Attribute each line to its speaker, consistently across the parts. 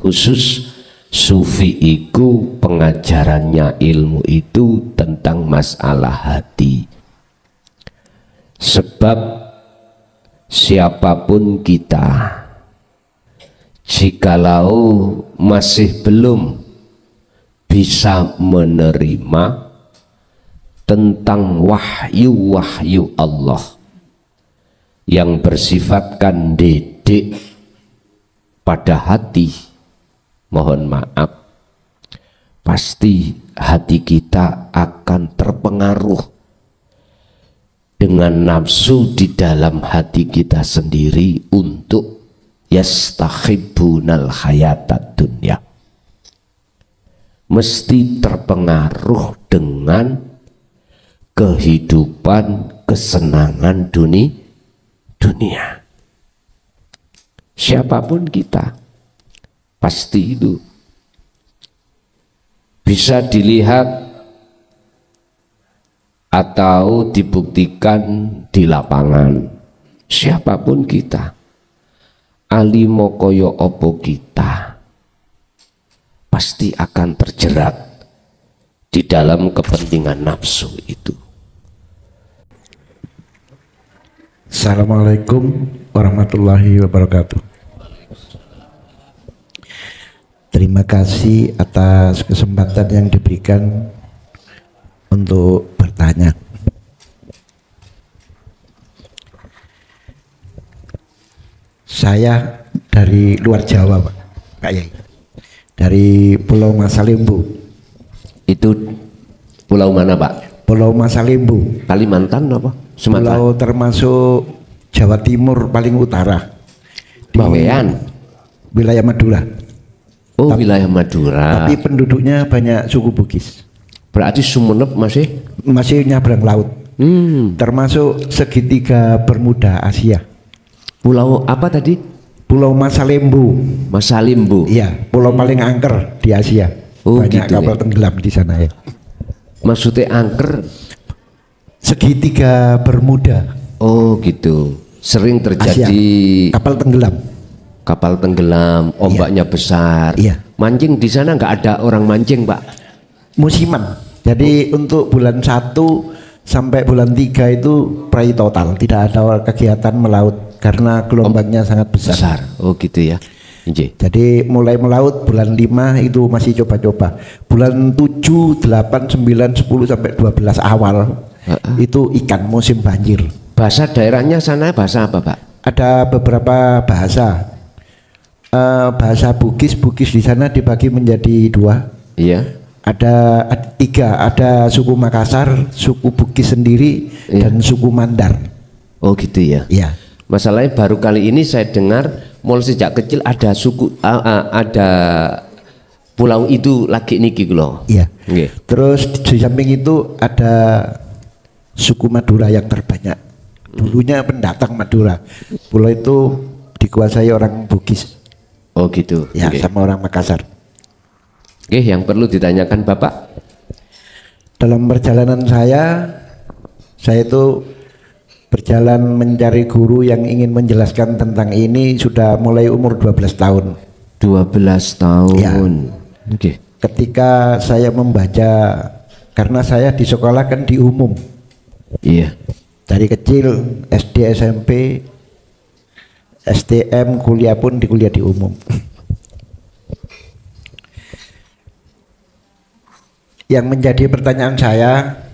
Speaker 1: khusus sufi iku pengajarannya ilmu itu tentang masalah hati. Sebab siapapun kita, jikalau masih belum bisa menerima tentang wahyu-wahyu Allah yang bersifatkan didik pada hati, mohon maaf, pasti hati kita akan terpengaruh dengan nafsu di dalam hati kita sendiri untuk yastahibbunal hayatad dunya. Mesti terpengaruh dengan kehidupan kesenangan dunia. Siapapun kita pasti itu bisa dilihat atau dibuktikan di lapangan. Siapapun kita, alimo koyo opo kita, pasti akan terjerat di dalam kepentingan nafsu itu.
Speaker 2: Assalamualaikum warahmatullahi wabarakatuh. Terima kasih atas kesempatan yang diberikan untuk bertanya. Saya dari luar Jawa, Pak Yai. Dari Pulau Masalimbu.
Speaker 1: Itu pulau mana, Pak?
Speaker 2: Pulau Masalimbu.
Speaker 1: Kalimantan apa? Sumatera?
Speaker 2: Pulau termasuk Jawa Timur paling utara.
Speaker 1: Bawean.
Speaker 2: Wilayah Madura.
Speaker 1: Oh, wilayah Madura.
Speaker 2: Tapi penduduknya banyak suku Bugis.
Speaker 1: Berarti Sumenep
Speaker 2: masih nyabrang laut. Termasuk segitiga Bermuda Asia.
Speaker 1: Pulau apa tadi?
Speaker 2: Pulau Masalimbu.
Speaker 1: Masalimbu.
Speaker 2: Iya, pulau paling angker di Asia.
Speaker 1: Oh,
Speaker 2: banyak
Speaker 1: gitu
Speaker 2: kapal
Speaker 1: ya.
Speaker 2: tenggelam di sana ya.
Speaker 1: Maksudnya angker?
Speaker 2: Segitiga Bermuda.
Speaker 1: Oh, gitu. Sering terjadi
Speaker 2: Asia. Kapal tenggelam.
Speaker 1: Kapal tenggelam, ombaknya besar.
Speaker 2: Iya.
Speaker 1: Mancing di sana nggak ada orang mancing, Pak?
Speaker 2: Musiman. Jadi untuk bulan 1 sampai bulan 3 itu pray total, tidak ada kegiatan melaut karena gelombangnya sangat besar.
Speaker 1: Oh, gitu ya.
Speaker 2: Jadi mulai melaut bulan 5 itu masih coba-coba. Bulan 7, 8, 9, 10 sampai 12 awal itu ikan musim banjir.
Speaker 1: Bahasa daerahnya sana bahasa apa, Pak?
Speaker 2: Ada beberapa bahasa. Bahasa Bugis di sana dibagi menjadi 2.
Speaker 1: Iya.
Speaker 2: Ada 3, ada suku Makassar, suku Bugis sendiri,
Speaker 1: iya,
Speaker 2: dan suku Mandar.
Speaker 1: Oh, gitu ya.
Speaker 2: Iya.
Speaker 1: Masalahnya baru kali ini saya dengar mulai sejak kecil ada suku ada pulau itu lagi niki loh.
Speaker 2: Iya.
Speaker 1: Okay.
Speaker 2: Terus di samping itu ada suku Madura yang terbanyak. Dulunya pendatang Madura. Pulau itu dikuasai orang Bugis.
Speaker 1: Oh, gitu.
Speaker 2: Ya, sama orang Makassar.
Speaker 1: Oke, yang perlu ditanyakan Bapak?
Speaker 2: Dalam perjalanan saya itu berjalan mencari guru yang ingin menjelaskan tentang ini sudah mulai umur 12 tahun.
Speaker 1: 12 tahun.
Speaker 2: Ya.
Speaker 1: Oke.
Speaker 2: Ketika saya membaca, karena saya di sekolah kan di umum.
Speaker 1: Iya.
Speaker 2: Dari kecil SD, SMP, STM, kuliah pun di kuliah di umum. Yang menjadi pertanyaan saya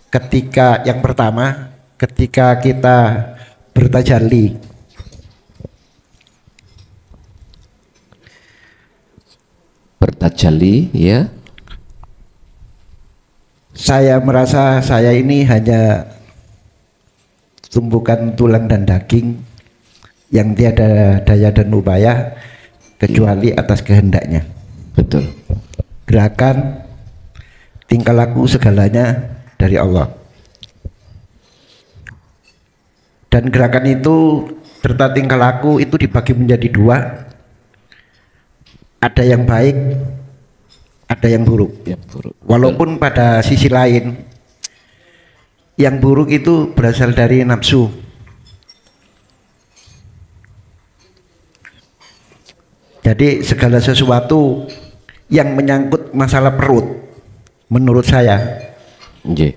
Speaker 2: ketika yang pertama, ketika kita bertajalli,
Speaker 1: ya,
Speaker 2: saya merasa saya ini hanya tumpukan tulang dan daging yang tiada daya dan upaya kecuali atas kehendaknya.
Speaker 1: Betul.
Speaker 2: Gerakan, tingkah laku segalanya dari Allah. Dan gerakan itu serta tingkah laku itu dibagi menjadi 2. Ada yang baik, ada yang buruk. Walaupun pada sisi lain yang buruk itu berasal dari nafsu. Jadi segala sesuatu yang menyangkut masalah perut, menurut saya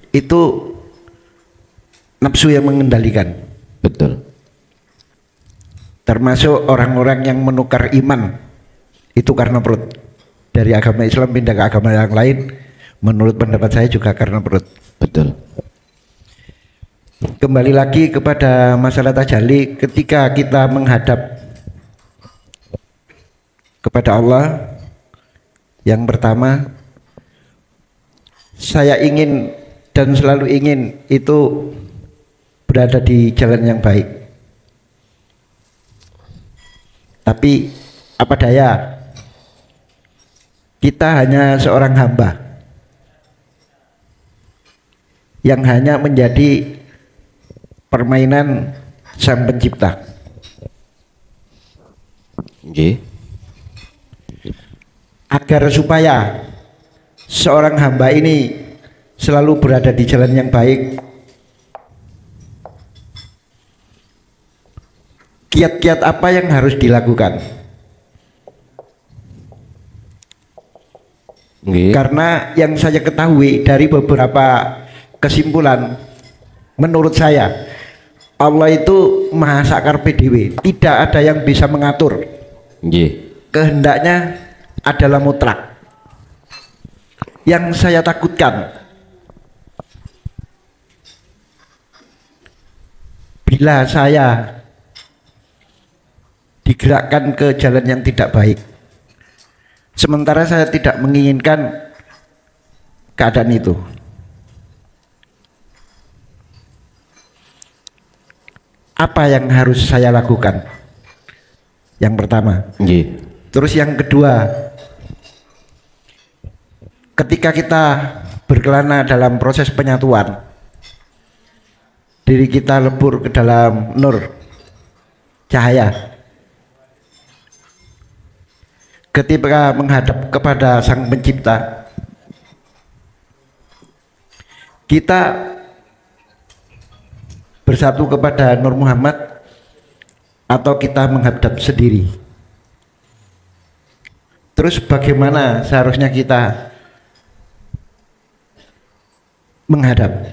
Speaker 2: itu nafsu yang mengendalikan.
Speaker 1: Betul.
Speaker 2: Termasuk orang-orang yang menukar iman itu karena perut. Dari agama Islam pindah ke agama yang lain, menurut pendapat saya juga karena perut.
Speaker 1: Betul.
Speaker 2: Kembali lagi kepada masalah tajalli, ketika kita menghadap kepada Allah, yang pertama saya ingin dan selalu ingin itu berada di jalan yang baik. Tapi apa daya, kita hanya seorang hamba yang hanya menjadi permainan Sang Pencipta. Agar supaya seorang hamba ini selalu berada di jalan yang baik, kiat-kiat apa yang harus dilakukan? Karena yang saya ketahui dari beberapa kesimpulan, menurut saya Allah itu maha sakar PDW, tidak ada yang bisa mengatur. Kehendaknya adalah mutlak. Yang saya takutkan, bila saya digerakkan ke jalan yang tidak baik, sementara saya tidak menginginkan keadaan itu, apa yang harus saya lakukan? Yang pertama. Terus yang kedua, ketika kita berkelana dalam proses penyatuan, diri kita lebur ke dalam nur, cahaya. Ketika menghadap kepada Sang Pencipta, kita bersatu kepada Nur Muhammad atau kita menghadap sendiri. Terus bagaimana seharusnya kita menghadap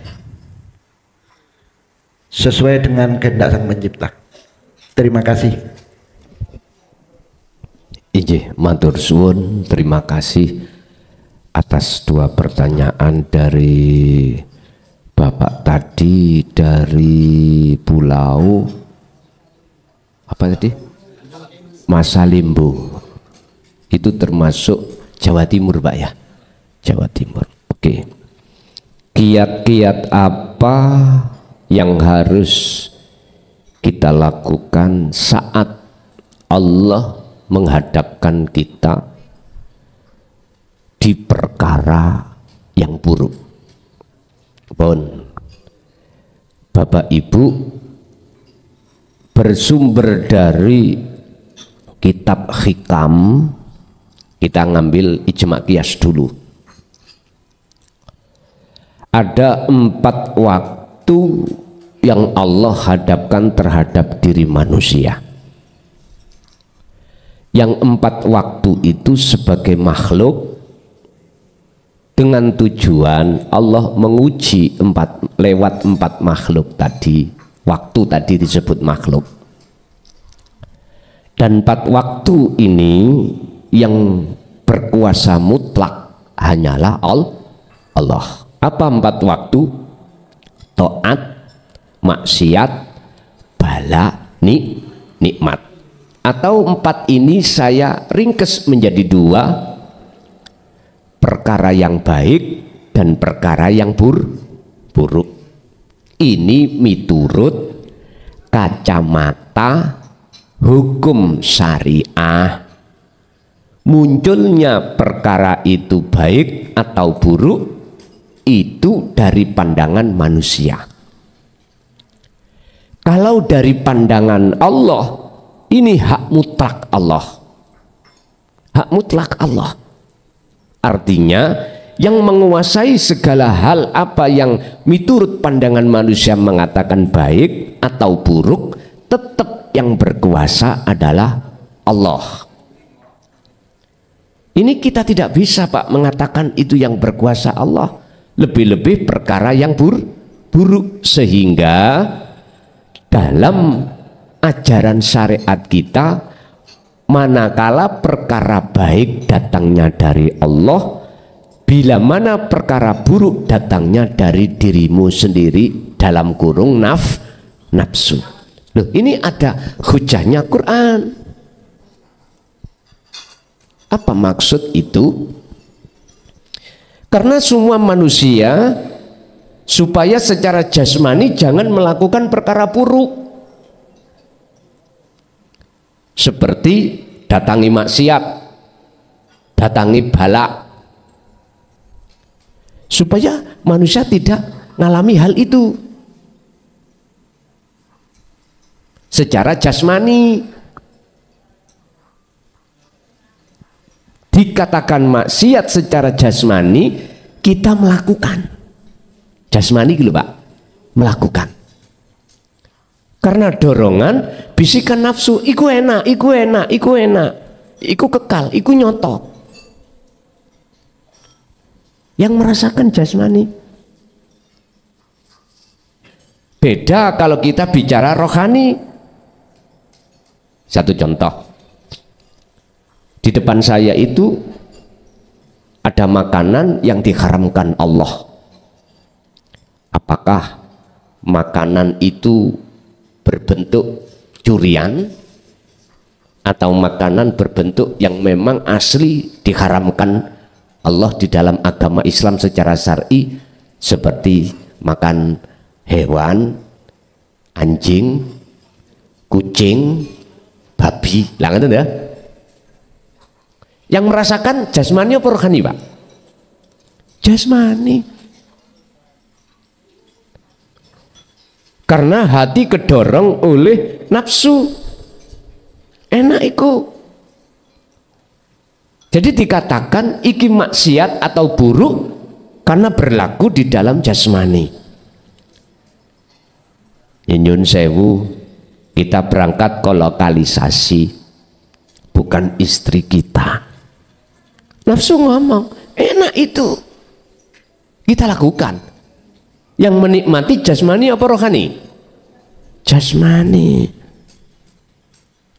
Speaker 2: sesuai dengan kehendak Sang Pencipta. Terima kasih.
Speaker 1: Matur suwun, terima kasih atas dua pertanyaan dari Bapak tadi dari Pulau apa tadi? Masalimbo. Itu termasuk Jawa Timur, Pak ya? Jawa Timur. Oke. Kiat-kiat apa yang harus kita lakukan saat Allah menghadapkan kita di perkara yang buruk? Bapak Ibu, bersumber dari kitab Hikam, kita ngambil ijma qiyas dulu. Ada 4 waktu yang Allah hadapkan terhadap diri manusia. Yang 4 waktu itu sebagai makhluk dengan tujuan Allah menguji lewat 4 makhluk tadi. Waktu tadi disebut makhluk. Dan 4 waktu ini yang berkuasa mutlak hanyalah Allah. Apa 4 waktu? Taat, maksiat, bala, nikmat. Atau 4 ini saya ringkes menjadi 2, perkara yang baik dan perkara yang buruk. Ini miturut kacamata hukum syariah. Munculnya perkara itu baik atau buruk itu dari pandangan manusia. Kalau dari pandangan Allah, ini hak mutlak Allah. Hak mutlak Allah. Artinya yang menguasai segala hal apa yang miturut pandangan manusia mengatakan baik atau buruk, tetap yang berkuasa adalah Allah. Ini kita tidak bisa Pak mengatakan itu yang berkuasa Allah. Lebih-lebih perkara yang buruk. Sehingga dalam ajaran syariat kita, manakala perkara baik datangnya dari Allah, bila mana perkara buruk datangnya dari dirimu sendiri, dalam kurung nafsu. Loh, ini ada hujahnya Quran. Apa maksud itu? Karena semua manusia supaya secara jasmani jangan melakukan perkara buruk, seperti datangi maksiat, datangi balak, supaya manusia tidak mengalami hal itu secara jasmani. Dikatakan maksiat secara jasmani, kita melakukan jasmani gitu Pak, melakukan karena dorongan bisikan nafsu, iku enak, iku enak, iku enak, iku kekal, iku nyoto. Yang merasakan jasmani. Beda kalau kita bicara rohani. Satu contoh, di depan saya itu ada makanan yang diharamkan Allah. Apakah makanan itu berbentuk curian atau makanan berbentuk yang memang asli diharamkan Allah di dalam agama Islam secara syar'i, seperti makan hewan, anjing, kucing, babi, lah ngoten ya. Yang merasakan jasmani apa rohani Pak? Jasmani. Karena hati kedorong oleh nafsu. Enak iku. Jadi dikatakan iki maksiat atau buruk karena berlaku di dalam jasmani. Nyun sewu, kita berangkat ke lokalisasi, bukan istri kita. Nafsu ngomong, enak itu, kita lakukan. Yang menikmati jasmani apa rohani? Jasmani.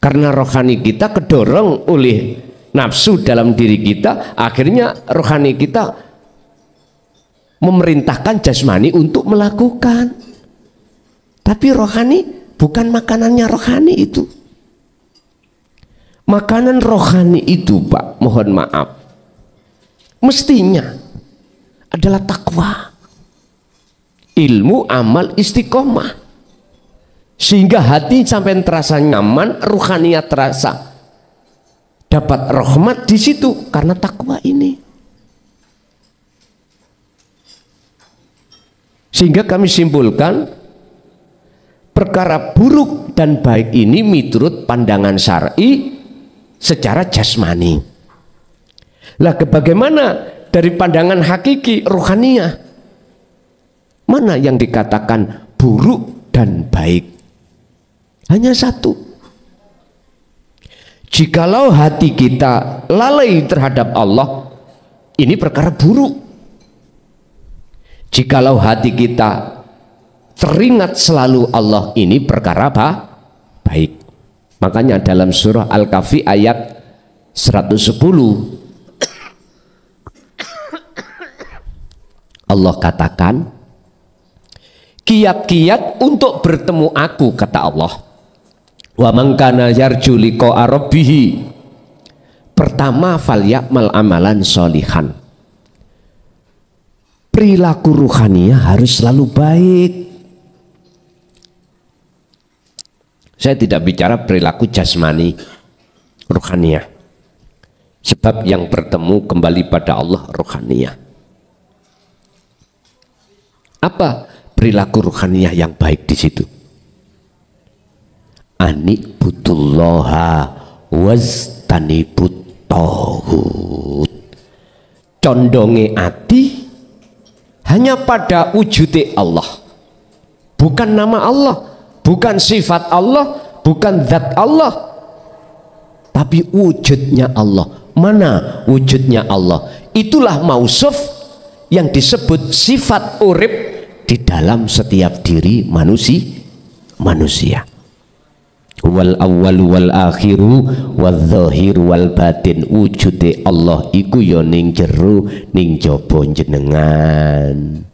Speaker 1: Karena rohani kita kedorong oleh nafsu dalam diri kita, akhirnya rohani kita memerintahkan jasmani untuk melakukan. Tapi rohani bukan makanannya rohani itu. Makanan rohani itu Pak, mohon maaf, mestinya adalah takwa, ilmu, amal, istiqomah, sehingga hati sampai terasa nyaman, ruhaniyat terasa dapat rahmat di situ karena takwa ini. Sehingga kami simpulkan perkara buruk dan baik ini miturut pandangan syar'i secara jasmani. Lah bagaimana dari pandangan hakiki ruhaniyah? Mana yang dikatakan buruk dan baik? Hanya satu. Jikalau hati kita lalai terhadap Allah, ini perkara buruk. Jikalau hati kita teringat selalu Allah, ini perkara baik. Makanya dalam surah Al-Kahfi ayat 110 Allah katakan, kiat-kiat untuk bertemu aku, kata Allah, wa man kana yarju liqa'a rabbih, pertama falyamal amalan sholihan, perilaku ruhaniyah harus selalu baik. Saya tidak bicara perilaku jasmani, ruhaniyah, sebab yang bertemu kembali pada Allah ruhaniyah. Apa perilaku ruhaniyah yang baik di situ? Anikbutullaha waztanibut tauhid. Condonge ati hanya pada wujudnya Allah, bukan nama Allah, bukan sifat Allah, bukan zat Allah, tapi wujudnya Allah, mana wujudnya Allah. Itulah mausuf yang disebut sifat urip di dalam setiap diri manusia. Wal awwalu wal akhiru wal zahiru wal batin. Wujude Allah iku ya ning jero ning jaba jenengan.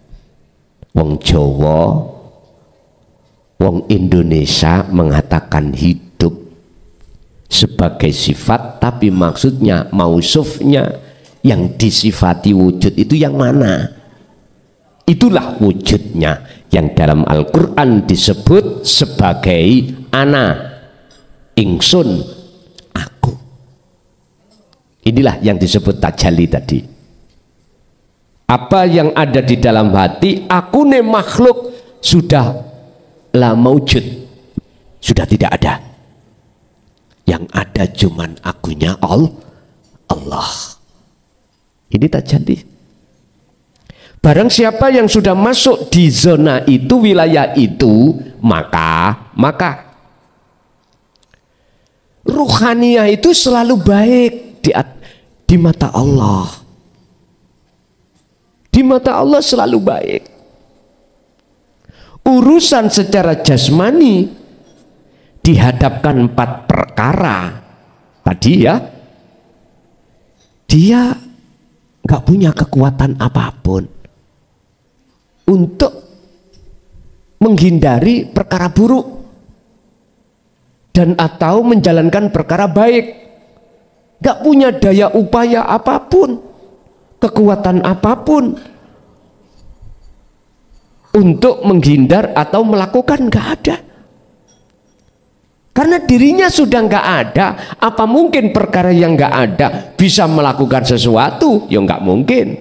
Speaker 1: Wong Jawa, wong Indonesia mengatakan hidup sebagai sifat, tapi maksudnya mausufnya yang disifati wujud itu yang mana? Itulah wujudnya yang dalam Al-Quran disebut sebagai ana, ingsun, aku. Inilah yang disebut tajalli tadi. Apa yang ada di dalam hati, aku ne makhluk sudah lama wujud, sudah tidak ada. Yang ada cuman akunya Allah. Ini tajalli. Barang siapa yang sudah masuk di zona itu, wilayah itu, maka ruhaniyah itu selalu baik di mata Allah. Di mata Allah selalu baik. Urusan secara jasmani dihadapkan 4 perkara tadi ya, dia nggak punya kekuatan apapun untuk menghindari perkara buruk dan atau menjalankan perkara baik. Nggak punya daya upaya apapun, kekuatan apapun untuk menghindar atau melakukan, nggak ada. Karena dirinya sudah nggak ada, apa mungkin perkara yang nggak ada bisa melakukan sesuatu? Ya nggak mungkin.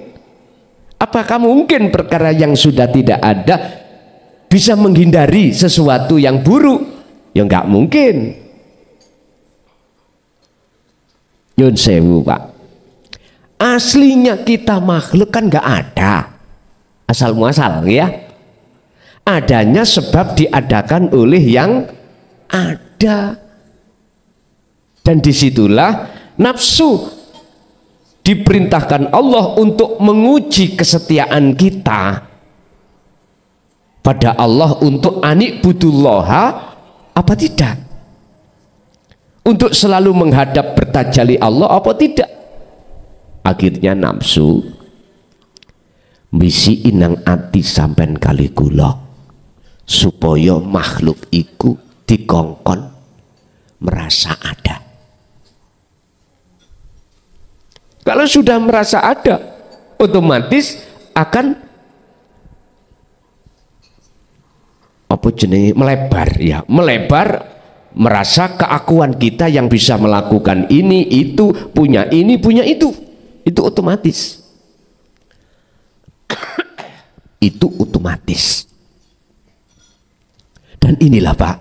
Speaker 1: Apakah mungkin perkara yang sudah tidak ada bisa menghindari sesuatu yang buruk? Ya nggak mungkin. Yun sewu Pak, aslinya kita makhluk kan nggak ada asal muasal ya, adanya sebab diadakan oleh yang ada. Dan disitulah nafsu diperintahkan Allah untuk menguji kesetiaan kita pada Allah, untuk anikbudullaha apa tidak, untuk selalu menghadap bertajalli Allah apa tidak. Akhirnya nafsu misi inang ati sampen kali kula supaya makhluk iku dikongkon merasa ada. Kalau sudah merasa ada, otomatis akan apa jenenge melebar ya, melebar, merasa keakuan kita yang bisa melakukan ini itu, punya ini punya itu otomatis. Itu otomatis. Dan inilah Pak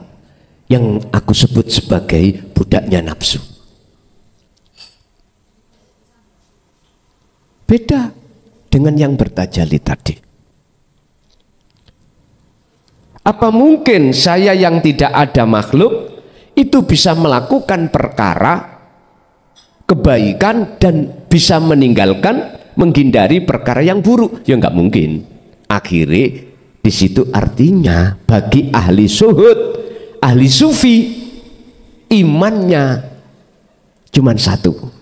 Speaker 1: yang aku sebut sebagai budaknya nafsu. Beda dengan yang bertajalli tadi. Apa mungkin saya yang tidak ada makhluk itu bisa melakukan perkara kebaikan dan bisa meninggalkan, menghindari perkara yang buruk? Ya nggak mungkin. Akhirnya di situ artinya bagi ahli zuhud, ahli sufi, imannya cuma satu.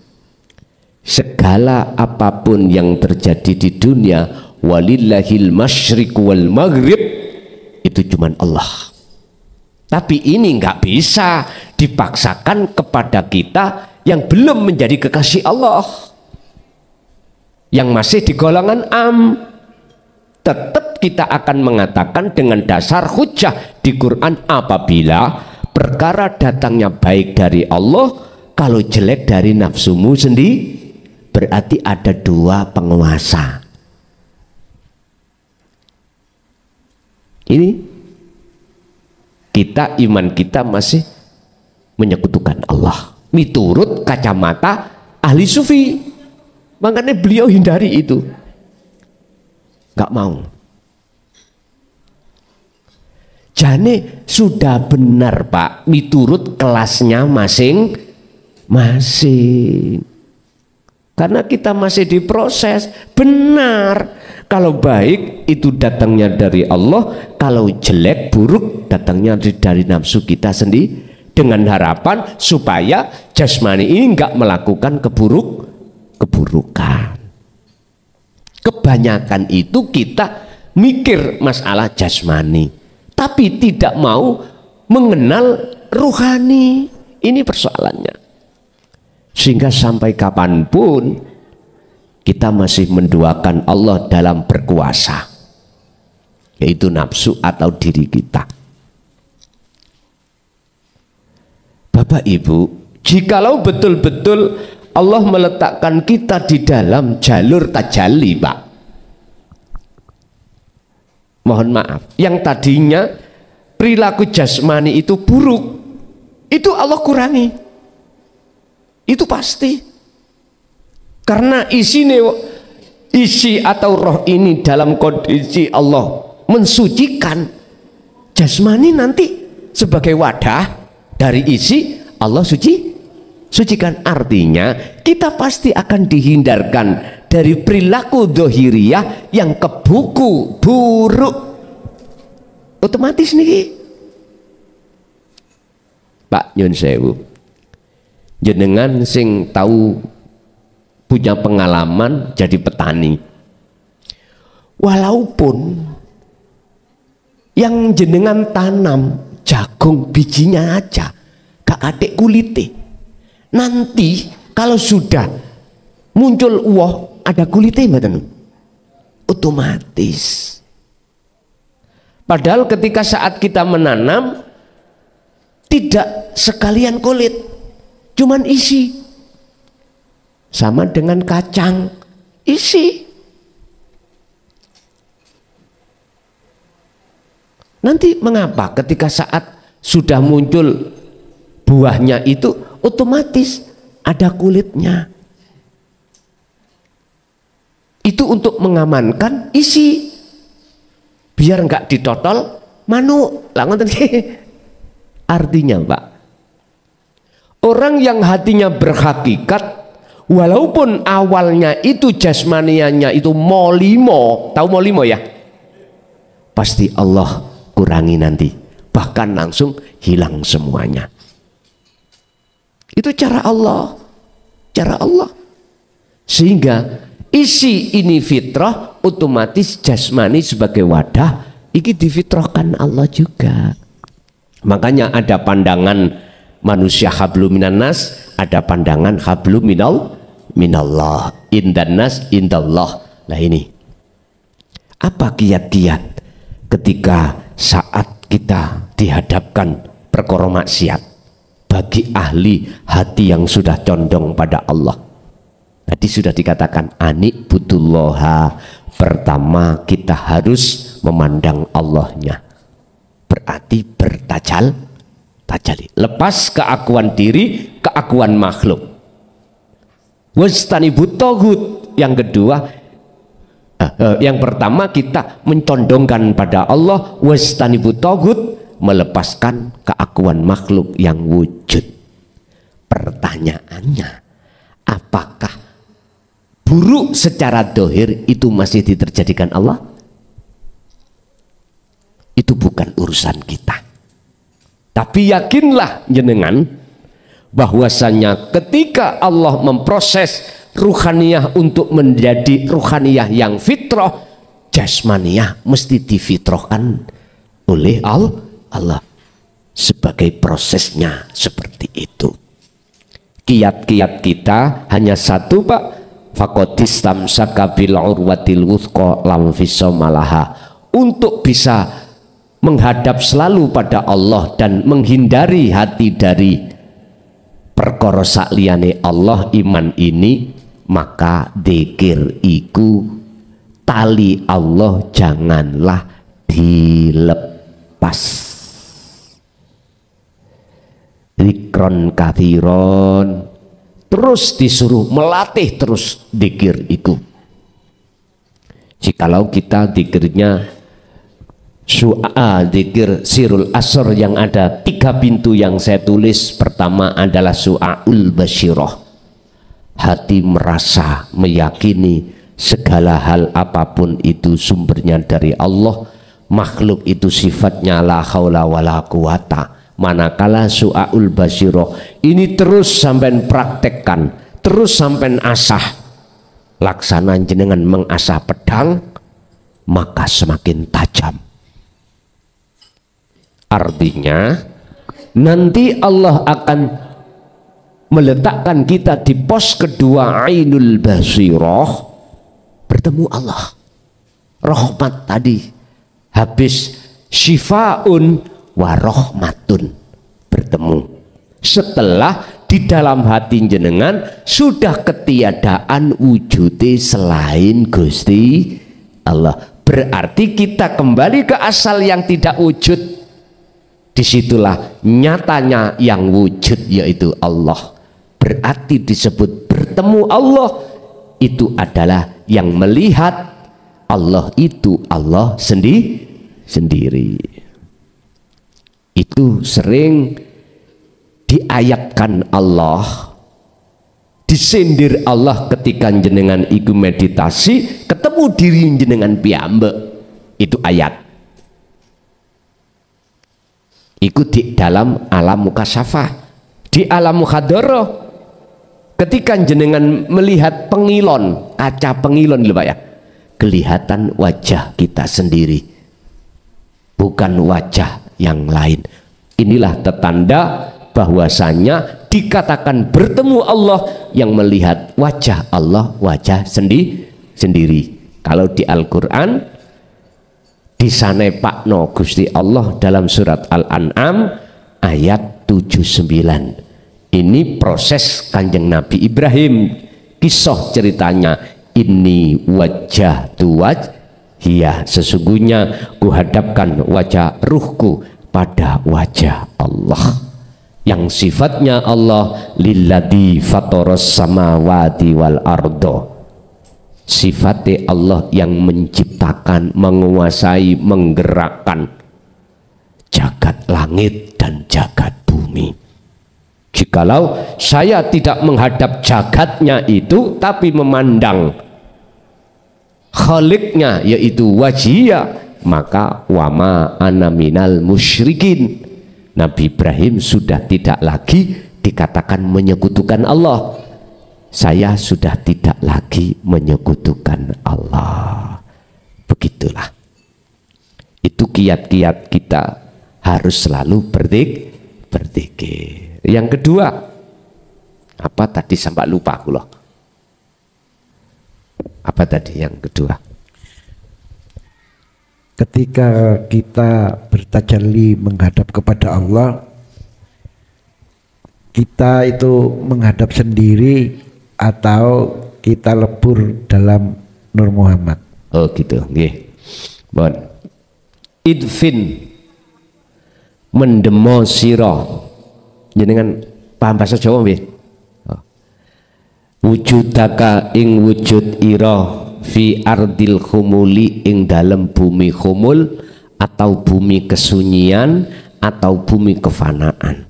Speaker 1: Segala apapun yang terjadi di dunia, walillahil masyriq wal maghrib, itu cuma Allah. Tapi ini nggak bisa dipaksakan kepada kita yang belum menjadi kekasih Allah, yang masih di golongan am. Tetap kita akan mengatakan dengan dasar hujjah di Quran, apabila perkara datangnya baik dari Allah, kalau jelek dari nafsumu sendiri, berarti ada 2 penguasa. Ini kita, iman kita masih menyekutukan Allah miturut kacamata ahli sufi. Makanya beliau hindari itu, nggak mau. Jane sudah benar Pak, miturut kelasnya masing-masing. Karena kita masih diproses. Benar, kalau baik itu datangnya dari Allah, kalau jelek buruk datangnya dari nafsu kita sendiri, dengan harapan supaya jasmani ini enggak melakukan keburukan. Kebanyakan itu kita mikir masalah jasmani, tapi tidak mau mengenal ruhani. Ini persoalannya. Sehingga sampai kapanpun kita masih menduakan Allah dalam berkuasa, yaitu nafsu atau diri kita. Bapak Ibu, jikalau betul-betul Allah meletakkan kita di dalam jalur tajalli, Pak, mohon maaf, yang tadinya perilaku jasmani itu buruk, itu Allah kurangi. Itu pasti, karena isi atau roh ini dalam kondisi Allah mensucikan, jasmani nanti sebagai wadah dari isi Allah sucikan. Artinya kita pasti akan dihindarkan dari perilaku dohiriyah yang kebuku buruk. Otomatis nih Pak Nyun Sewu, jenengan sing tahu, punya pengalaman jadi petani, walaupun yang jenengan tanam jagung bijinya aja gak adek kulite, nanti kalau sudah muncul uwoh ada kulite mboten, otomatis. Padahal ketika saat kita menanam tidak sekalian kulit, cuman isi. Sama dengan kacang, isi. Nanti mengapa ketika saat sudah muncul buahnya itu otomatis ada kulitnya? Itu untuk mengamankan isi, biar enggak ditotol manuk. Artinya Pak, orang yang hatinya berhakikat, walaupun awalnya itu jasmanianya itu molimo, tahu molimo ya? Pasti Allah kurangi nanti, bahkan langsung hilang semuanya. Itu cara Allah, sehingga isi ini fitrah, otomatis jasmani sebagai wadah ini difitrahkan Allah juga. Makanya ada pandangan manusia hablum minan nas, ada pandangan hablum minallah, indan nas indallah. Nah ini apa kiat-kiat ketika saat kita dihadapkan perkara maksiat bagi ahli hati yang sudah condong pada Allah? Tadi sudah dikatakan anik butullaha, pertama kita harus memandang Allahnya, berarti bertajali, lepas keakuan diri, keakuan makhluk. Wastanibut togut, yang kedua, yang pertama kita mencondongkan pada Allah, wastanibut togut, melepaskan keakuan makhluk yang wujud. Pertanyaannya, apakah buruk secara dohir itu masih diterjadikan Allah? Itu bukan urusan kita. Tapi yakinlah jenengan bahwasanya ketika Allah memproses ruhaniyah untuk menjadi ruhaniyah yang fitrah, jasmaniyah mesti difitrahkan oleh Allah. Sebagai prosesnya seperti itu. Kiat-kiat kita hanya satu Pak, faqatis tamsaka bil urwatil wuthqa lam fisomalaha, untuk bisa menghadap selalu pada Allah dan menghindari hati dari perkara sakliyane Allah iman ini, maka dzikir iku tali Allah janganlah dilepas. Zikron kathiron, terus disuruh melatih terus dzikir iku. Jikalau kita dzikirnya dzikir sirul asr yang ada 3 pintu yang saya tulis, pertama adalah su'aul basyirah, hati merasa meyakini segala hal apapun itu sumbernya dari Allah, makhluk itu sifatnya la haula wala quwata. Manakala su'aul basiroh ini terus sampai praktekkan, terus sampai asah, laksana jenengan mengasah pedang, maka semakin tajam. Artinya nanti Allah akan meletakkan kita di pos kedua, ainul basiroh, bertemu Allah. Rahmat tadi habis syifaun wa rahmatun, bertemu. Setelah di dalam hati jenengan sudah ketiadaan wujudnya selain Gusti Allah, berarti kita kembali ke asal yang tidak wujud. Disitulah nyatanya yang wujud, yaitu Allah. Berarti disebut bertemu Allah itu adalah yang melihat Allah itu Allah sendiri. Itu sering diayatkan Allah, disindir Allah ketika jenengan iku meditasi ketemu diri jenengan piyambak. Itu ayat. Iku di dalam alam mukasyafah. Di alam mukhadharah ketika jenengan melihat pengilon, kaca pengilon lho Pak ya, kelihatan wajah kita sendiri, bukan wajah yang lain. Inilah tetanda bahwasanya dikatakan bertemu Allah yang melihat wajah Allah, wajah sendiri. Kalau di Al-Quran disane pakno Gusti Allah dalam surat Al-An'am ayat 79. Ini proses Kanjeng Nabi Ibrahim, kisah ceritanya. Ini wajah wajhiya, sesungguhnya kuhadapkan wajah ruhku pada wajah Allah, yang sifatnya Allah lilladzi fataras samawati wal ardo. Sifatnya Allah yang menciptakan, menguasai, menggerakkan jagat langit dan jagat bumi. Jikalau saya tidak menghadap jagatnya itu, tapi memandang khaliknya yaitu wajhiya, maka wama ana minal musyrikin. Nabi Ibrahim sudah tidak lagi dikatakan menyekutukan Allah. Saya sudah tidak lagi menyekutukan Allah. Begitulah. Itu kiat-kiat kita harus selalu berzikir. Yang kedua, apa tadi sampai lupa aku loh. Apa tadi yang kedua?
Speaker 2: Ketika kita bertajalli menghadap kepada Allah, kita itu menghadap sendiri atau kita lebur dalam Nur Muhammad?
Speaker 1: Oh gitu, nggih. Bon. Idfin mendemo sira. Jenengan paham bahasa Jawa nggih? Oh. Wujudaka ing wujud ira fi ardil khumuli, ing dalam bumi khumul atau bumi kesunyian atau bumi kefanaan.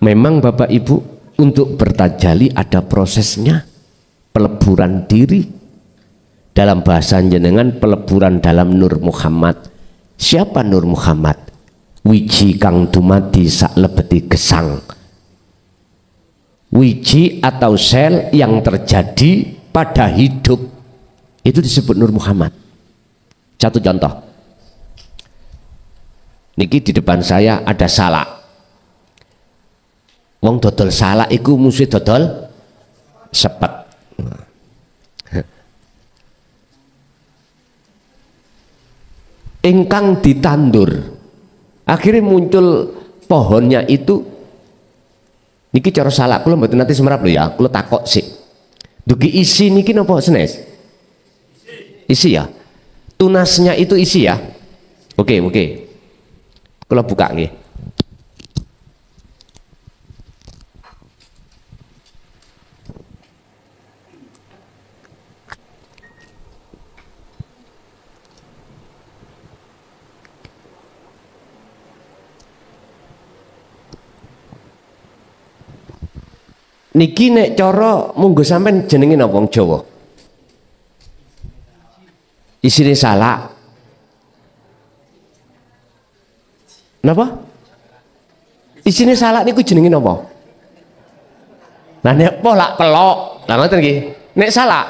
Speaker 1: Memang Bapak Ibu, untuk bertajali ada prosesnya, peleburan diri. Dalam bahasa jenengan peleburan dalam Nur Muhammad. Siapa Nur Muhammad? Wiji kang dumadi sak lebeti gesang. Wiji atau sel yang terjadi pada hidup, itu disebut Nur Muhammad. Satu contoh, niki di depan saya ada salak. Wong dodol salak iku musuh dodol sepet. Ingkang ditandur, akhirnya muncul pohonnya itu. Niki cara salak kula mboten nanti semerap lho ya, kula takok sih. Dugi isi niki napa senes? Isi ya. Tunasnya itu isi ya. Oke. Kula buka nggih. niki nek cara monggo sampean jenenge napa wong Jawa? Isine salak. Napa? Isine salak niku jenenge napa? Nah nek polak pelok, lah ngoten nggih. Nek salak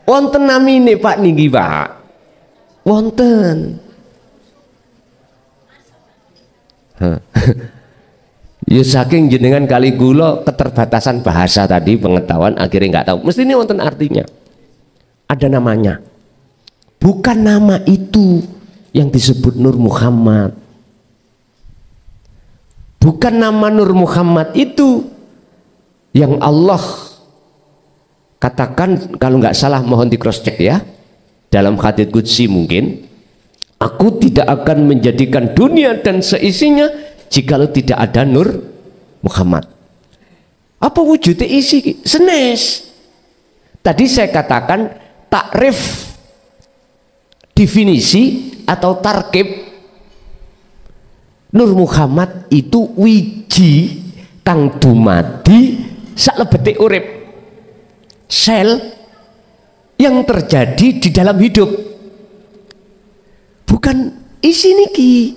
Speaker 1: wonten namine Pak niki, Pak. Wonten. Ya saking jenengan kali gula keterbatasan bahasa tadi, pengetahuan akhirnya nggak tahu. Mesti ini wonten artinya. Ada namanya. Bukan nama itu yang disebut Nur Muhammad. Bukan nama Nur Muhammad itu yang Allah katakan, kalau nggak salah mohon di cross check ya, dalam hadits qudsi mungkin, aku tidak akan menjadikan dunia dan seisinya jikalau tidak ada Nur Muhammad. Apa wujudnya isi? Senes. Tadi saya katakan takrif, definisi atau tarkib Nur Muhammad itu wiji kang dumadi salebete urip, sel yang terjadi di dalam hidup. Bukan isi niki,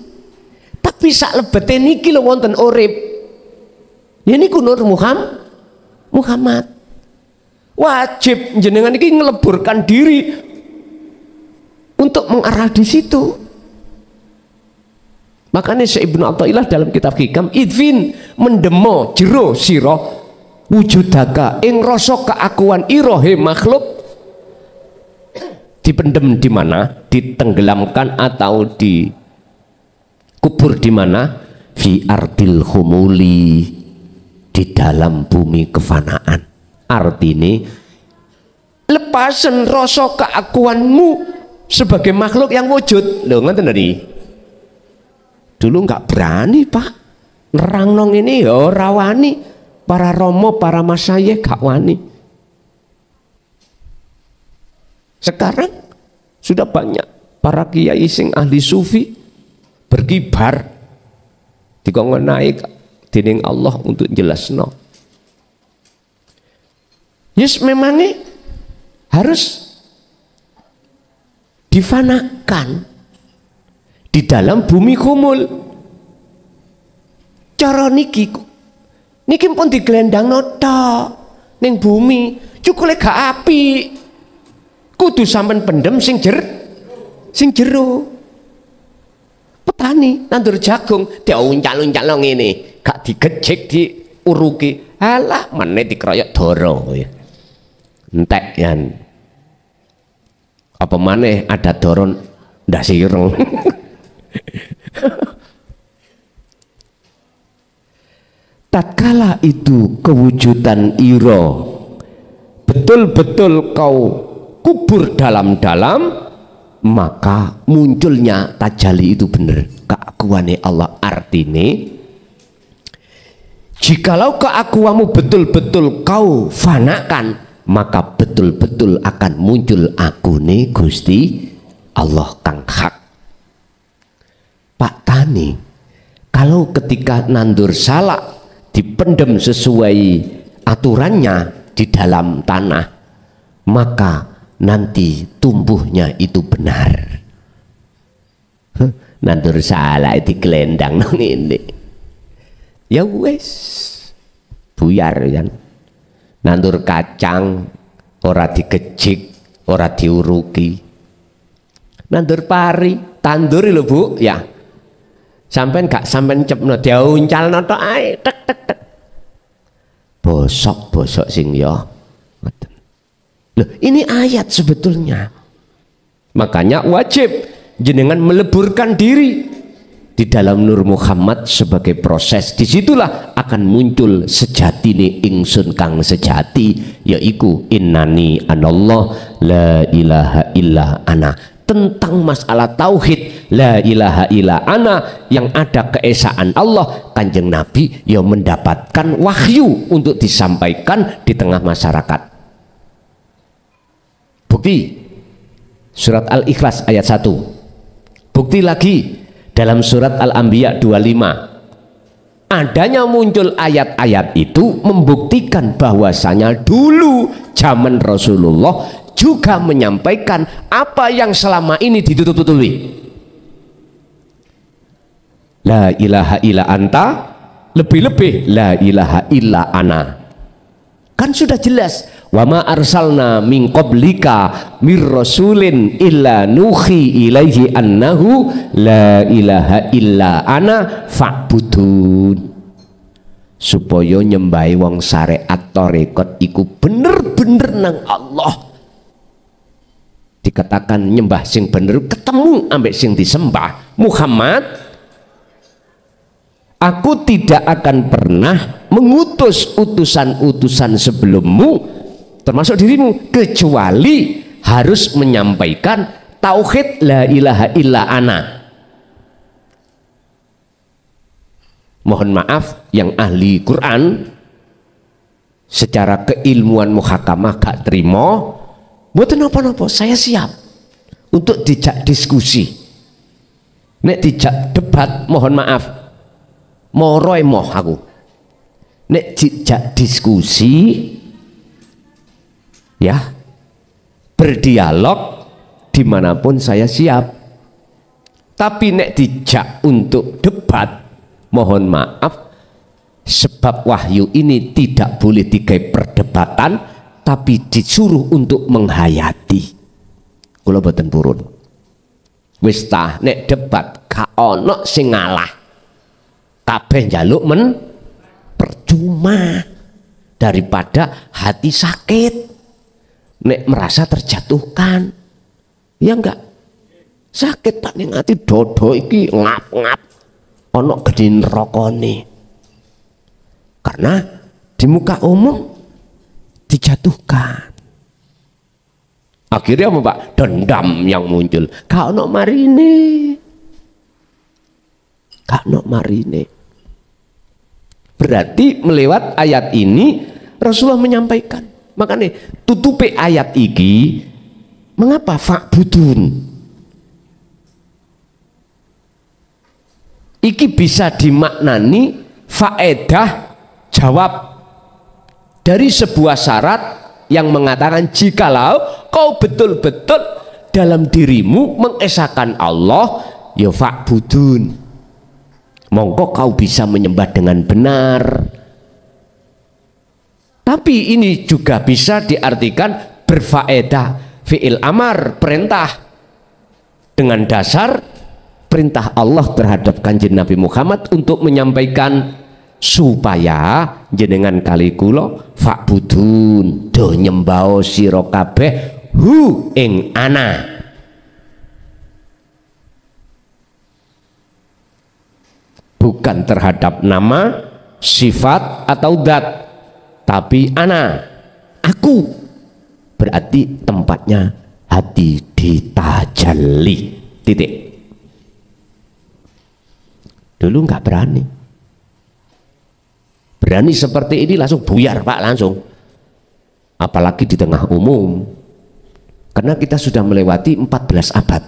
Speaker 1: tapi salebete niki lho wonten urip. Ya niku Nur Muhammad. Wajib jenengan iki ngeleburkan diri untuk mengarah di situ. Makanya Syekh Ibnu Athaillah dalam kitab Hikam, idfin mendemo jero sira wujudaka ing rasa keakuan irohe makhluk, dipendem di mana, ditenggelamkan atau dikubur di mana, fi ardil humuli, di dalam bumi kefanaan. Artinya lepasan rasa keakuanmu sebagai makhluk yang wujud. Lho ngoten tadi. Dulu nggak berani Pak, nerang nong ini ya ora wani, para romo para masyayikh gak wani. Sekarang sudah banyak para kiai sing ahli sufi berkibar dikongkon naik dening Allah untuk jelasno. Yes, memangnya harus difanakan di dalam bumi kumul. Cara niki pun digelendang nota ning bumi, cukule gak api, kudu sampean pendem sing jero. Petani nandur jagung diuncal-uncal ngene, gak digejek diuruki, alah meneh dikeroyok doro ya. Entek yan. Apa maneh ada doron ndak sireng. Tatkala itu kewujudan iro betul-betul kau kubur dalam-dalam, maka munculnya tajali itu benar, keakuannya Allah. Artinya jikalau keakuanmu betul-betul kau fanakan, maka betul-betul akan muncul akune Gusti Allah kang hak. Pak Tani, kalau ketika nandur salak dipendem sesuai aturannya di dalam tanah, maka nanti tumbuhnya itu benar. Nandur salak di gelendang nang ini, ya wes buyar kan. Nandur kacang ora digejik, ora diuruki. Nandur pari, tandur lho Bu, ya. Sampean gak sampean cepno diuncalno tok ae tek tek tek. Bosok-bosok sing ya. Ngoten. Loh, ini ayat sebetulnya. Makanya wajib jenengan meleburkan diri di dalam Nur Muhammad sebagai proses. Disitulah akan muncul sejatine ingsun kang sejati, yaiku innani anallah la ilaha illa ana. Tentang masalah tauhid la ilaha illa ana, yang ada keesaan Allah, Kanjeng Nabi yang mendapatkan wahyu untuk disampaikan di tengah masyarakat. Bukti surat Al-Ikhlas ayat 1. Bukti lagi dalam surat Al-Anbiya 25. Adanya muncul ayat-ayat itu membuktikan bahwasanya dulu zaman Rasulullah juga menyampaikan apa yang selama ini ditutup-tutupi. La ilaha illa anta, lebih-lebih la ilaha illa ana. Kan sudah jelas, wa ma arsalna min qablika mir rasulin illa nuhi ilaihi annahu la ilaha illa ana fa'budun. Supaya nyembahi wong syariat tarekat iku bener-bener nang Allah. Dikatakan nyembah sing bener ketemu ambek sing disembah Muhammad. Aku tidak akan pernah mengutus utusan-utusan sebelummu termasuk dirimu kecuali harus menyampaikan tauhid la ilaha illa ana. Mohon maaf yang ahli Quran secara keilmuan muhakamah gak terima, mboten napa-napa, saya siap untuk dijak diskusi. Nek dijak debat mohon maaf moro emoh aku. Nek dijak diskusi ya berdialog dimanapun saya siap. Tapi nek dijak untuk debat mohon maaf, sebab wahyu ini tidak boleh digawe perdebatan tapi disuruh untuk menghayati. Kula boten purun. Wis tah nek debat gak ono sing ngalah. Kabeh njaluk percuma, daripada hati sakit nek merasa terjatuhkan. Ya enggak? Sakit Pak ning ati dodo iki ngap-ngap ana gede nerakane. Karena di muka umum dijatuhkan. Akhirnya apa Pak? Dendam yang muncul. Gak ono marine. Gak ono marine. Berarti melewat ayat ini Rasulullah menyampaikan. Makanya tutupi ayat ini. Mengapa fa'budun? Iki bisa dimaknani faedah jawab dari sebuah syarat yang mengatakan jikalau kau betul-betul dalam dirimu mengesahkan Allah, ya fa'budun, mongko kau bisa menyembah dengan benar. Tapi ini juga bisa diartikan berfaedah fi'il amar, perintah, dengan dasar perintah Allah terhadap kanjeng Nabi Muhammad untuk menyampaikan supaya jenengan kali kula fa'budun do nyembah sira kabeh hu ing ana. Bukan terhadap nama, sifat atau dat, tapi ana, aku. Berarti tempatnya hati ditajalli. Titik. Dulu nggak berani. Berani seperti ini langsung buyar Pak, langsung. Apalagi di tengah umum. Karena kita sudah melewati 14 abad.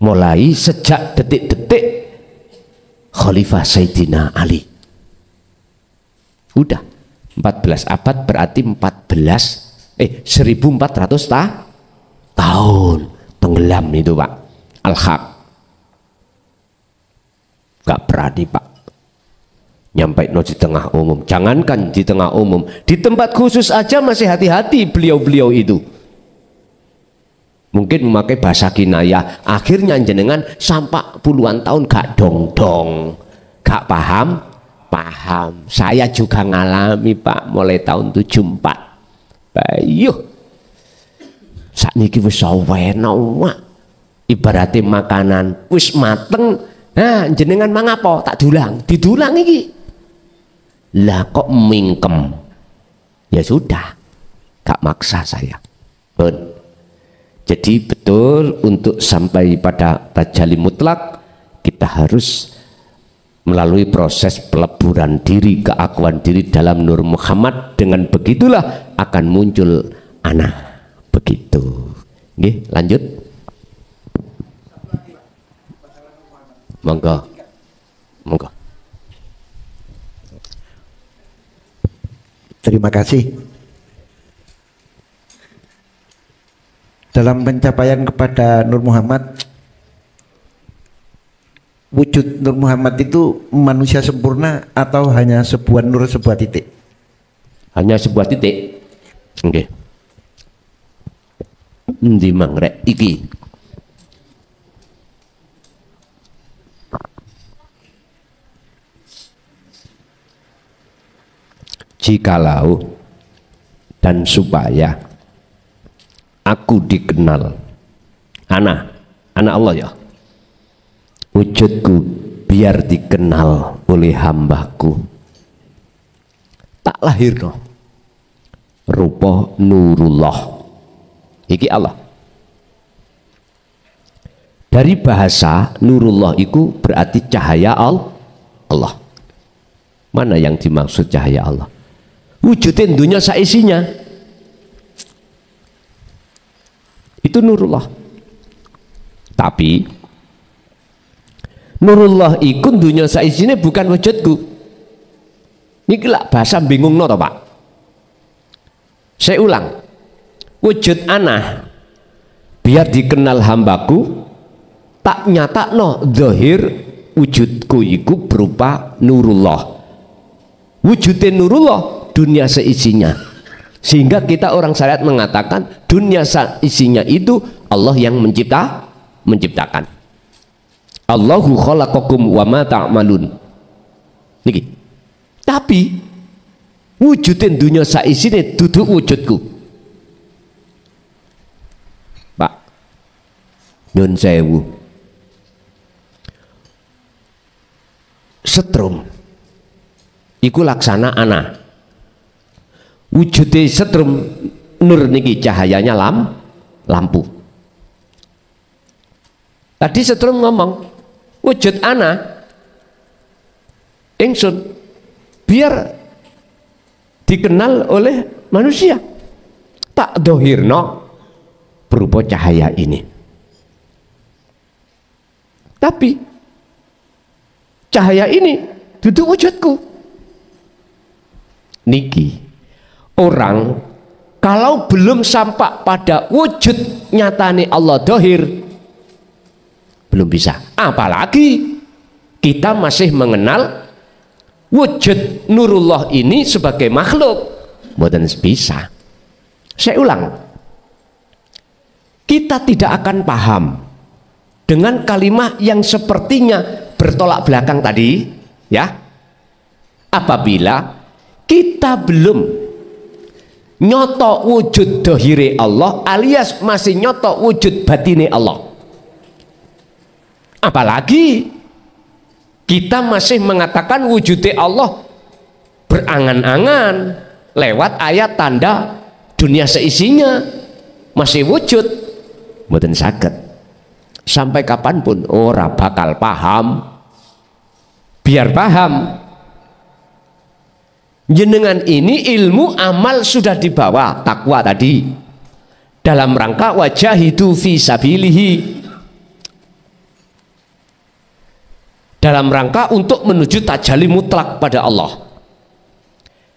Speaker 1: Mulai sejak detik-detik Khalifah Sayyidina Ali. Udah 14 abad berarti 1400 tahun tenggelam itu Pak. Al-Haq. Gak berani Pak nyampai di tengah umum. Jangankan di tengah umum, di tempat khusus aja masih hati-hati beliau-beliau itu. Mungkin memakai bahasa kinayah. Akhirnya jenengan sampai puluhan tahun gak dong-dong, gak paham. Saya juga ngalami Pak, mulai tahun 74. Bayuh sakniki wis enak, ibaratnya makanan wis mateng. Nah jenengan mangapa tak didulang iki. Lah kok mingkem. Ya sudah, gak maksa saya. Jadi betul untuk sampai pada tajalli mutlak kita harus melalui proses peleburan diri, keakuan diri dalam Nur Muhammad. Dengan begitulah akan muncul anak. Begitu. Nggih, lanjut. Monggo. Monggo.
Speaker 2: Terima kasih. Dalam pencapaian kepada Nur Muhammad, wujud Nur Muhammad itu manusia sempurna atau hanya sebuah nur, sebuah titik?
Speaker 1: Hanya sebuah titik. Oke. Endi mangrek iki? Jikalau dan supaya aku dikenal, anak Allah ya, wujudku biar dikenal oleh hambaku, tak lahir no rupa nurullah. Iki Allah. Dari bahasa nurullah itu berarti cahaya Allah. Mana yang dimaksud cahaya Allah? Wujudin dunia saisinya itu nurullah. Tapi nurullah iku dunia saisinya bukan wujudku. Niki lah bahasa bingung no Pak. Saya ulang. Wujud ana biar dikenal hambaku, tak nyata no zahir wujudku iku berupa nurullah. Wujudin nurullah dunia seisinya, sehingga kita orang syariat mengatakan dunia seisinya itu Allah yang menciptakan. Allahu khalaqakum wa ma ta'malun. Niki. Tapi wujudin dunia seisinya duduk wujudku. Pak, nyun sewu, setrum iku laksana ana. Wujudnya setrum nur niki cahayanya lampu. Tadi setrum ngomong wujud ana ingsun biar dikenal oleh manusia, tak dohirno berupa cahaya ini. Tapi cahaya ini duduk wujudku. Niki orang kalau belum sampai pada wujud nyatane Allah dohir belum bisa. Apalagi kita masih mengenal wujud nurullah ini sebagai makhluk, bukan bisa. Saya ulang, kita tidak akan paham dengan kalimat yang sepertinya bertolak belakang tadi, ya, apabila kita belum nyoto wujud dohire Allah alias masih nyoto wujud batine Allah. Apalagi kita masih mengatakan wujudnya Allah berangan-angan lewat ayat tanda dunia seisinya masih wujud, mboten saged. Sampai kapanpun ora bakal paham. Biar paham, jenengan ini ilmu amal sudah dibawa, takwa tadi dalam rangka wajahidu fi sabilihi, dalam rangka untuk menuju tajalli mutlak pada Allah.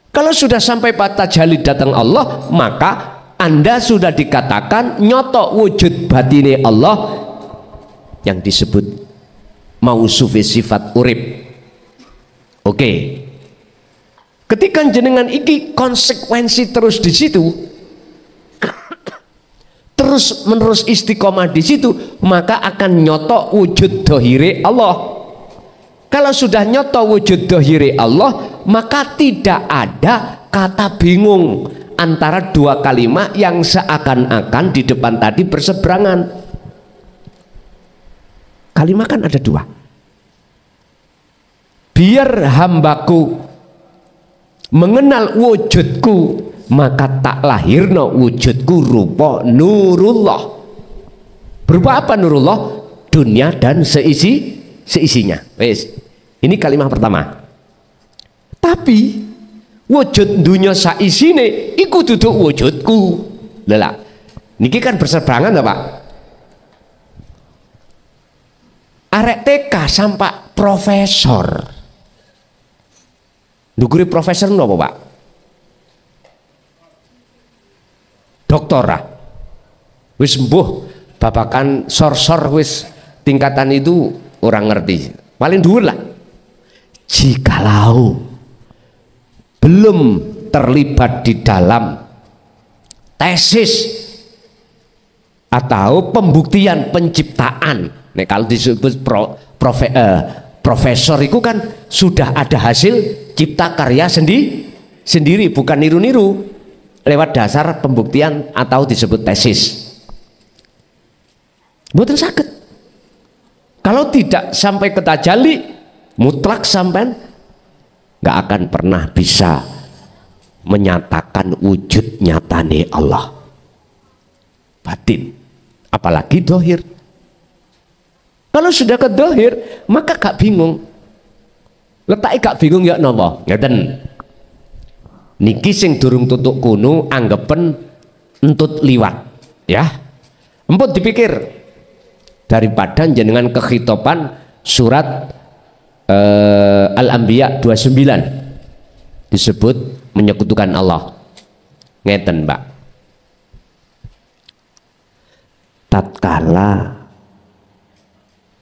Speaker 1: Kalau sudah sampai pada tajalli datang Allah, maka Anda sudah dikatakan nyoto wujud batine Allah yang disebut mausufi sifat urip. Oke. Ketika jenengan iki konsekuensi terus di situ, terus menerus istiqomah di situ, maka akan nyoto wujud dohire Allah. Kalau sudah nyoto wujud dohire Allah, maka tidak ada kata bingung antara dua kalimat yang seakan-akan di depan tadi berseberangan. Kalimat kan ada dua. Biar hambaku mengenal wujudku, maka tak lahirno wujudku rupa nurullah. Berupa apa nurullah? Dunia dan seisinya. Wes, ini kalimat pertama. Tapi wujud dunia saisine iku duduk wujudku. Lha niki kan berseberangan ta, Pak? arek TK sampai profesor. Ndukure profesor napa, Pak? Doktora. Wis mbuh babakan sor-sor wis tingkatan itu orang ngerti. Paling dhuwur lah. Jikalau belum terlibat di dalam tesis atau pembuktian penciptaan, nek kalau disebut profesor itu kan sudah ada hasil cipta karya sendiri, bukan niru-niru lewat dasar pembuktian atau disebut tesis. Mboten saged. Kalau tidak sampai ke tajalli mutlak sampean nggak akan pernah bisa menyatakan wujud nyatane Allah batin, apalagi dohir. Kalau sudah ke dohir maka gak bingung, letaknya gak bingung ya nopo ngeten niki sing durung tutuk kuno anggepen entut liwat ya, empun dipikir daripada jenengan kekhitopan surat Al-Anbiya 29 disebut menyekutukan Allah. Ngeten, Pak. Tatkala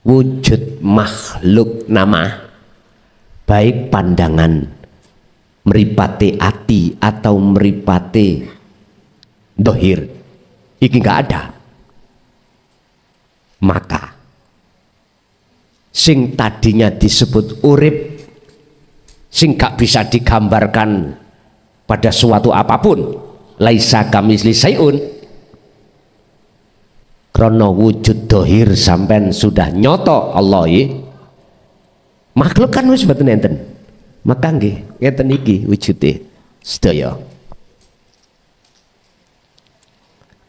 Speaker 1: wujud makhluk nama baik pandangan meripati ati atau meripati dohir iki nggak ada, maka sing tadinya disebut urip sing gak bisa digambarkan pada suatu apapun, laisa kamisli sayun, krono wujud dohir sampean sudah nyoto Allah ya. Makhluk kan wis mboten enten, maka nggih ngeten iki wujude sedaya.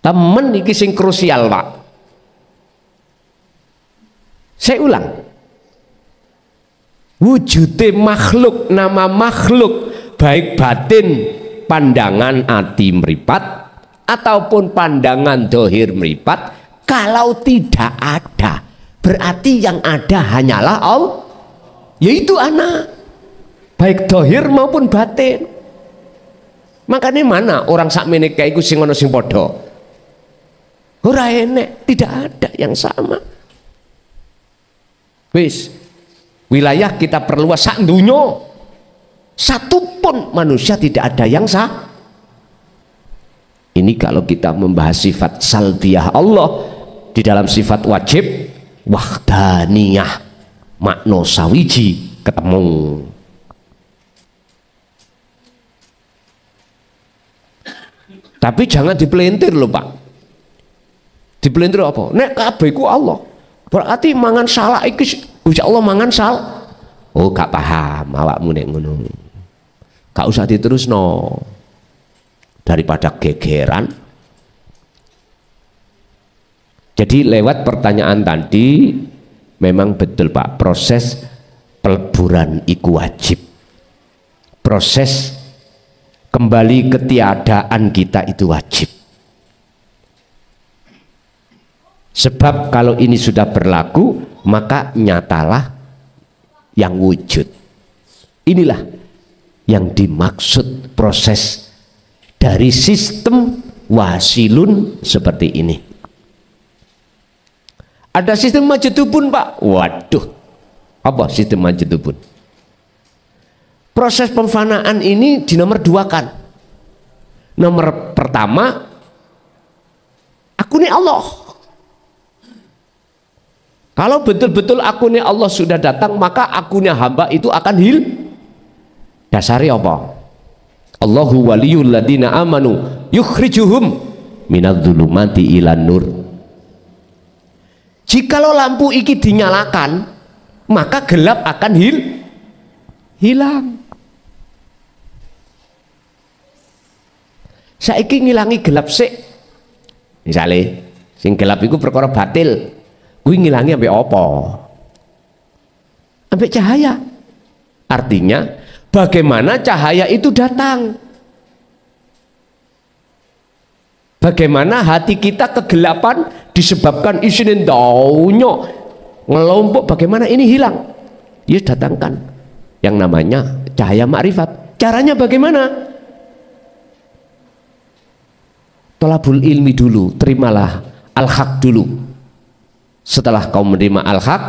Speaker 1: Temen iki sing krusial, Pak. Saya ulang, wujude makhluk, nama makhluk baik batin pandangan ati meripat ataupun pandangan dohir meripat, kalau tidak ada berarti yang ada hanyalah Allah, yaitu anak baik dohir maupun batin. Makanya mana orang sak meneka iku sing ana sing padha? Ora enek, tidak ada yang sama. Wis wilayah kita perluas sak dunyo, satu pun manusia tidak ada yang sah. Ini kalau kita membahas sifat salbiyah Allah di dalam sifat wajib wahdaniyah, makna sawiji ketemu. Tapi jangan dipelintir loh, Pak. Dipelintir apa? Nek kabeh ku Allah, berarti mangan salah iki Gusti Allah mangan salah. Oh, gak paham awakmu nek ngono. Gak usah diterusno. Daripada gegeran. Jadi lewat pertanyaan tadi memang betul, Pak, proses peleburan iku wajib. Proses kembali ketiadaan kita itu wajib. Sebab kalau ini sudah berlaku, maka nyatalah yang wujud. Inilah yang dimaksud proses dari sistem wasilun seperti ini. Ada sistem majdubun, Pak. Waduh, apa sistem majdubun? Proses pemfanaan ini di nomor 2 kan. Nomor pertama, akunnya Allah. Kalau betul-betul akunnya Allah sudah datang, maka akunnya hamba itu akan dasari apa? Allahu waliyul ladina amanu yukhrijuhum minadz-dzulumati ilan nur. Jikalau lampu iki dinyalakan, maka gelap akan hilang. Saiki ngilangi gelap sik. Misale sing gelap iku perkara batil. Kuwi ngilangi ambek apa? Ambek cahaya. Artinya bagaimana cahaya itu datang? Bagaimana hati kita kegelapan disebabkan isinin daunyo ngelompok, bagaimana ini hilang? Ya datangkan yang namanya cahaya makrifat. Caranya bagaimana? Tolabul ilmi dulu, terimalah al-haq dulu. Setelah kau menerima al-haq,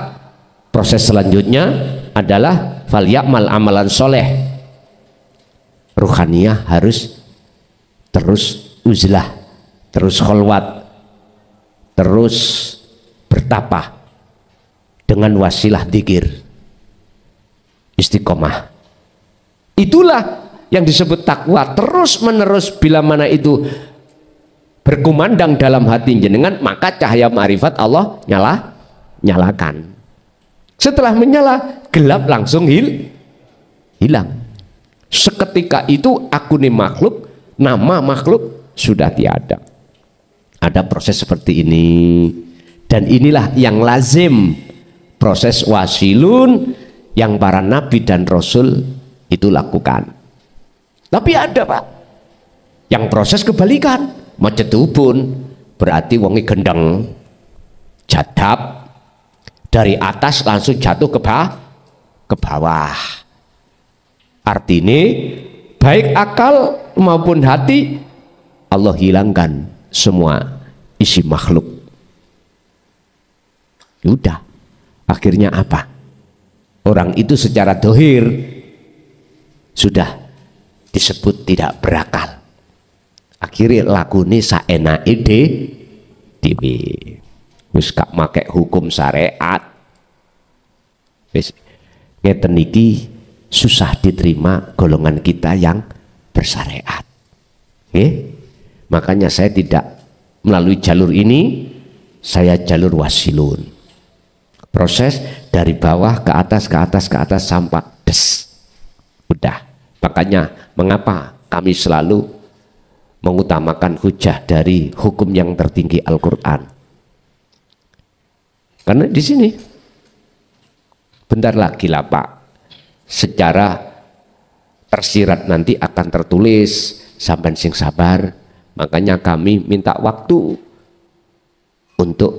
Speaker 1: proses selanjutnya adalah fal ya'mal amalan soleh. Ruhaniyah harus terus uzlah, terus kholwat, terus bertapa dengan wasilah dzikir, istiqomah. Itulah yang disebut takwa terus menerus. Bila mana itu berkumandang dalam hati jenengan, maka cahaya ma'rifat Allah nyalakan. Setelah menyala, gelap langsung hilang. Seketika itu aku nih makhluk, nama makhluk sudah tiada. Ada proses seperti ini, dan inilah yang lazim, proses wasilun yang para nabi dan rasul itu lakukan. Tapi ada Pak yang proses kebalikan, macetubun, berarti wongi gendeng, jadab, dari atas langsung jatuh ke bawah. Artinya baik akal maupun hati Allah hilangkan semua isi makhluk. Udah, akhirnya apa? Orang itu secara dohir sudah disebut tidak berakal. Akhirnya lakune saenake dhewe. Wis gak make hukum syariat. Wis ngeten iki susah diterima golongan kita yang bersyariat. Makanya saya tidak melalui jalur ini, saya jalur wasilun. Proses dari bawah ke atas, ke atas, ke atas sampai des. Udah. Makanya mengapa kami selalu mengutamakan hujah dari hukum yang tertinggi Al-Quran? Karena di sini bentar lagi lah Pak, secara tersirat nanti akan tertulis, sampai sing sabar. Makanya kami minta waktu untuk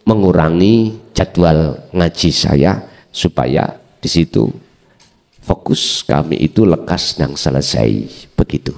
Speaker 1: mengurangi jadwal ngaji saya supaya di situ fokus kami itu lekas dan selesai begitu.